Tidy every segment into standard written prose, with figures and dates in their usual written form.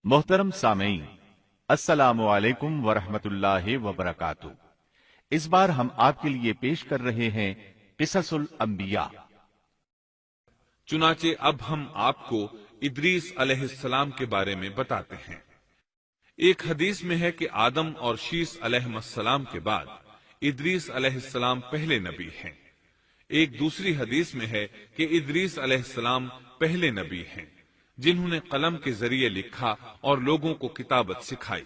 मोहतरम सामीन, अस्सलामु अलैकुम वरहमतुल्लाहि वबरकातुह। इस बार हम आपके लिए पेश कर रहे हैं किससुल अंबिया। चुनाचे अब हम आपको इदरीस अलैहिस्सलाम के बारे में बताते हैं। एक हदीस में है कि आदम और शीस अलैहिस्सलाम के बाद इदरीस अलैहिस्सलाम पहले नबी हैं। एक दूसरी हदीस में है कि इदरीस अलैहिस्सलाम पहले नबी हैं जिन्होंने कलम के जरिए लिखा और लोगों को किताबत सिखाई।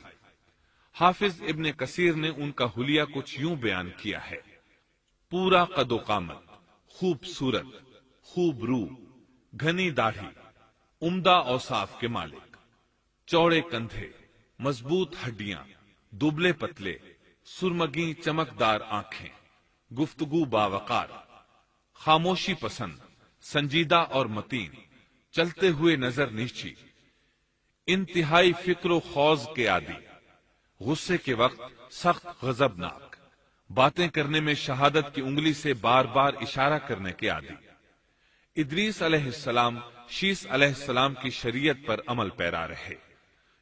हाफिज इब्ने कसीर ने उनका हुलिया कुछ यूं बयान किया है: पूरा कदो कामत, खूबसूरत, खूब रू, घनी दाढ़ी, उम्दा औसाफ के मालिक, चौड़े कंधे, मजबूत हड्डियां, दुबले पतले, सुरमगी चमकदार आंखें, गुफ्तगू बावकार, खामोशी पसंद, संजीदा और मतीन, चलते हुए नजर नीची, इंतहाई फिक्र खौज के आदि, गुस्से के वक्त सख्त गजबनाक, बातें करने में शहादत की उंगली से बार बार इशारा करने के आदि। इदरीस अलैहिस्सलाम शीस अलैहिस्सलाम की शरीयत पर अमल पैरा रहे।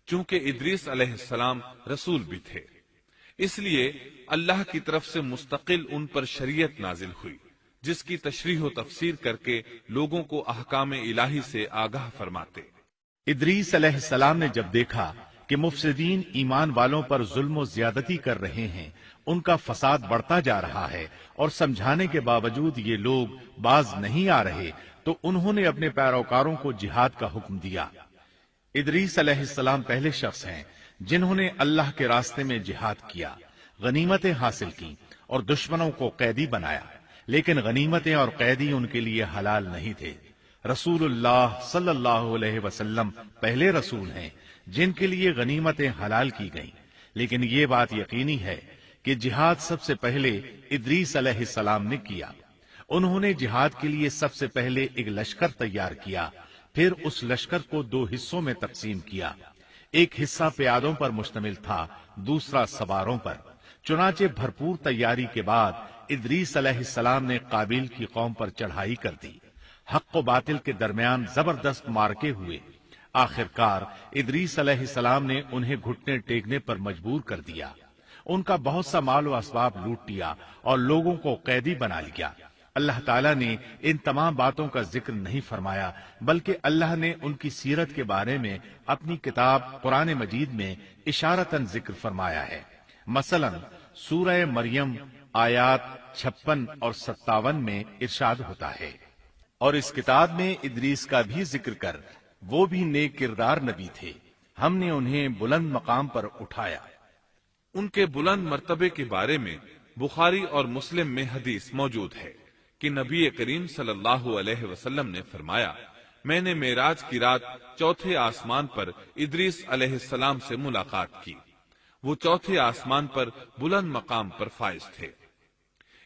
चूंकि इदरीस अलैहिस्सलाम रसूल भी थे, इसलिए अल्लाह की तरफ से मुस्तकिल उन पर शरीयत नाजिल हुई, जिसकी तशरीह व तफसीर करके लोगों को अहकाम इलाही से आगाह फरमाते। इदरीस अलैहिस्सलाम ने जब देखा कि मुफसिदीन ईमान वालों पर जुल्म व ज्यादती कर रहे हैं, उनका फसाद बढ़ता जा रहा है और समझाने के बावजूद ये लोग बाज नहीं आ रहे, तो उन्होंने अपने पैरोकारों को जिहाद का हुक्म दिया। इदरीस अलैहिस्सलाम पहले शख्स हैं जिन्होंने अल्लाह के रास्ते में जिहाद किया, गनीमतें हासिल की और दुश्मनों को कैदी बनाया। लेकिन गनीमतें और कैदी उनके लिए हलाल नहीं थे। रसूलुल्लाह सल्लल्लाहु अलैहि वसल्लम पहले रसूल हैं जिनके लिए गनीमतें हलाल की गईं। लेकिन ये बात यकीनी है कि जिहाद सबसे पहले इदरीस अलैहिस्सलाम ने किया। उन्होंने जिहाद के लिए सबसे पहले एक लश्कर तैयार किया, फिर उस लश्कर को दो हिस्सों में तकसीम किया। एक हिस्सा प्यादों पर मुश्तमिल था, दूसरा सवारों पर। चुनाचे भरपूर तैयारी के बाद इदरीस अलैहिस्सलाम ने काबिल की कौम पर चढ़ाई कर दी। हक व बातिल के दरमियान जबरदस्त मारके हुए। आखिरकार इदरीस अलैहिस्सलाम ने उन्हें घुटने टेकने पर मजबूर कर दिया। उनका बहुत सा माल व असबाब लूट लिया और लोगों को कैदी बना लिया। अल्लाह ताला ने इन तमाम बातों का जिक्र नहीं फरमाया, बल्कि अल्लाह ने उनकी सीरत के बारे में अपनी किताब कुरान मजीद में इशारतन जिक्र फरमाया है। मसलन सूरह मरियम आयात 56 और 57 में इरशाद होता है, और इस किताब में इदरीस का भी जिक्र कर, वो भी नेक किरदार नबी थे, हमने उन्हें बुलंद मकाम पर उठाया। उनके बुलंद मर्तबे के बारे में बुखारी और मुस्लिम में हदीस मौजूद है कि नबी करीम सल्लल्लाहु अलैहि वसल्लम ने फरमाया, मैंने मेराज की रात चौथे आसमान पर इदरीस अलैहिस्सलाम से मुलाकात की। वो चौथे आसमान पर बुलंद मकाम पर फाइज थे।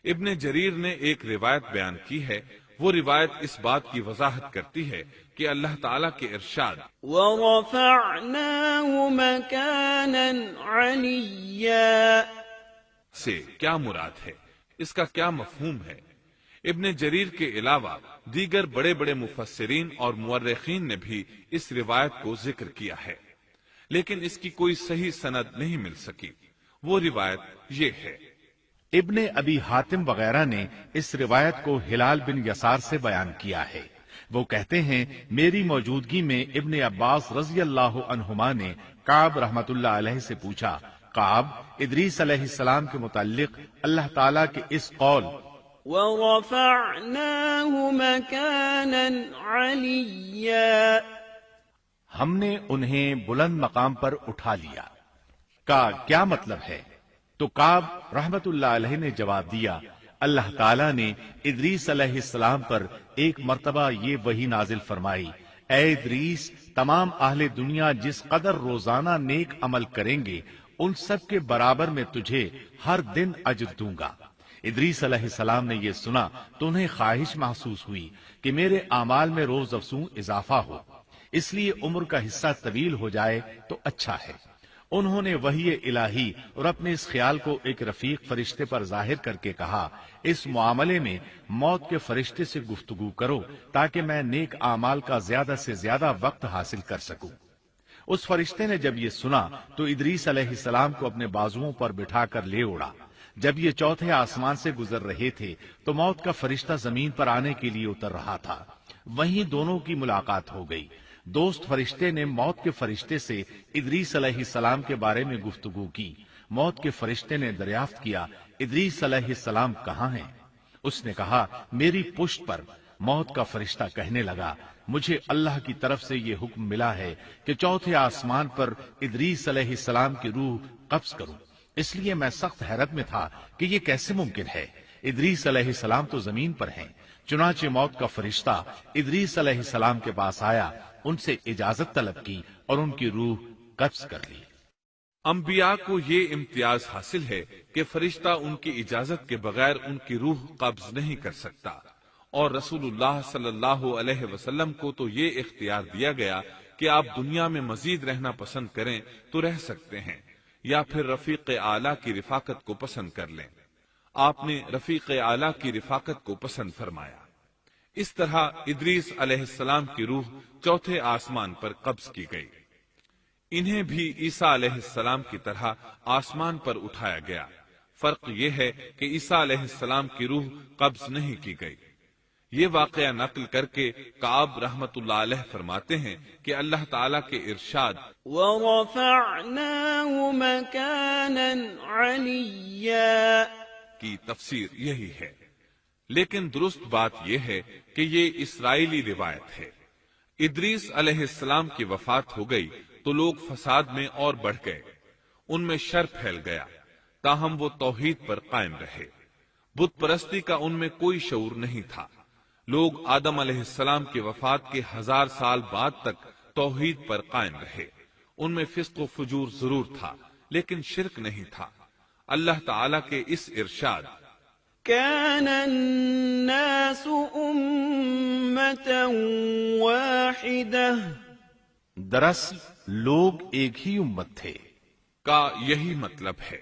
इब्ने जरीर ने एक रिवायत बयान की है। वो रिवायत इस बात की वजाहत करती है कि अल्लाह ताला के इरशाद वरफ़अनाहु मकानन अलिय्या से क्या मुराद है, इसका क्या मफहूम है। इब्ने जरीर के अलावा दीगर बड़े बड़े मुफस्सिरीन और मुअर्रिखीन ने भी इस रिवायत को जिक्र किया है, लेकिन इसकी कोई सही सनद नहीं मिल सकी। वो रिवायत ये है। इब्ने अबी हातिम वगैरह ने इस रिवायत को हिलाल बिन यसार से बयान किया है। वो कहते हैं, मेरी मौजूदगी में इब्ने अब्बास रज़ी अल्लाहु अन्हुमा ने काब रहमतुल्लाह अलैहि से पूछा, काब, इदरीस अलैहिस्सलाम के मुताल्लिक अल्लाह ताला के इस कौल वरफ़अनाहु मकानन अलिय्या, हमने उन्हें बुलंद मकाम पर उठा लिया, का क्या मतलब है। तो काब रहमतुल्लाह अलैहि ने जवाब दिया, अल्लाह ताला ने इदरीस अलैहिस्सलाम पर एक मर्तबा ये वही नाजिल फरमाई, ऐ इदरीस, तमाम अहले दुनिया जिस कदर रोजाना नेक अमल करेंगे, उन सब के बराबर में तुझे हर दिन अज्र दूंगा। इदरीस अलैहिस्सलाम ने यह सुना तो उन्हें ख्वाहिश महसूस हुई कि मेरे आमाल में रोज अफसू इजाफा हो, इसलिए उम्र का हिस्सा तवील हो जाए तो अच्छा है। उन्होंने वही इलाही और अपने इस ख्याल को एक रफीक फरिश्ते पर जाहिर करके कहा, इस मामले में मौत के फरिश्ते से गुफ्तगू करो ताकि मैं नेक आमाल का ज्यादा से ज्यादा वक्त हासिल कर सकूं। उस फरिश्ते ने जब ये सुना तो इदरीस अलैहिस्सलाम को अपने बाजुओं पर बिठा कर ले उड़ा। जब ये चौथे आसमान से गुजर रहे थे तो मौत का फरिश्ता जमीन पर आने के लिए उतर रहा था। वहीं दोनों की मुलाकात हो गई। दोस्त फरिश्ते ने मौत के फरिश्ते से इदरीस अलैहिस्सलाम के बारे में गुफ्तगू की। मौत के फरिश्ते ने दरियाफ्त किया, इदरीस अलैहिस्सलाम कहाँ हैं? उसने कहा, मेरी पुश्त पर। मौत का फरिश्ता कहने लगा, मुझे अल्लाह की तरफ से ये हुक्म मिला है कि चौथे आसमान पर इदरीस अलैहिस्सलाम की रूह कब्ज करूं। इसलिए मैं सख्त हैरत में था कि ये कैसे मुमकिन है। इदरीस अलैहिस्सलाम तो जमीन पर हैं। चुनाचे मौत का फरिश्ता इदरीस अलैहिस्सलाम के पास आया, उनसे इजाजत तलब की और उनकी रूह कब्ज कर ली। अंबिया को ये इम्तियाज हासिल है कि फरिश्ता उनकी इजाजत के बगैर उनकी रूह कब्ज नहीं कर सकता, और रसूलुल्लाह सल्लल्लाहु अलैहि वसल्लम को तो ये इख्तियार दिया गया कि आप दुनिया में मजीद रहना पसंद करें तो रह सकते हैं, या फिर रफीक आला की रिफाकत को पसंद कर लें। आपने रफीक आला की रिफाकत को पसंद फरमाया। इस तरह इदरीस अलैहिस्सलाम की रूह चौथे आसमान पर कब्ज की गई। इन्हें भी ईसा अलैहिस्सलाम की तरह आसमान पर उठाया गया। फर्क यह है कि ईसा अलैहिस्सलाम की रूह कब्ज नहीं की गई। ये वाकया नकल करके काब रहमतुल्लाह अलैह फरमाते हैं कि अल्लाह ताला के इरशाद वरफ़अनाहु मकानन अलिय्या की तफसीर यही है, लेकिन दुरुस्त बात यह है कि ये इसराइली रिवायत है। इदरीस अलैहिस्सलाम की वफात हो गई तो लोग फसाद में और बढ़ गए, उनमें शर फैल गया, ताहम वो तौहीद पर कायम रहे। बुत परस्ती का उनमें कोई शऊर नहीं था। लोग आदम अलैहिस्सलाम की वफात के 1000 साल बाद तक तौहीद पर कायम रहे। उनमें फिस्क व फुजूर जरूर था, लेकिन शिरक नहीं था। अल्लाह ताला के इस इरशाद कानन्नासु उम्मतन वाहिदह, दरअसल लोग एक ही उम्मत थे, का यही मतलब है।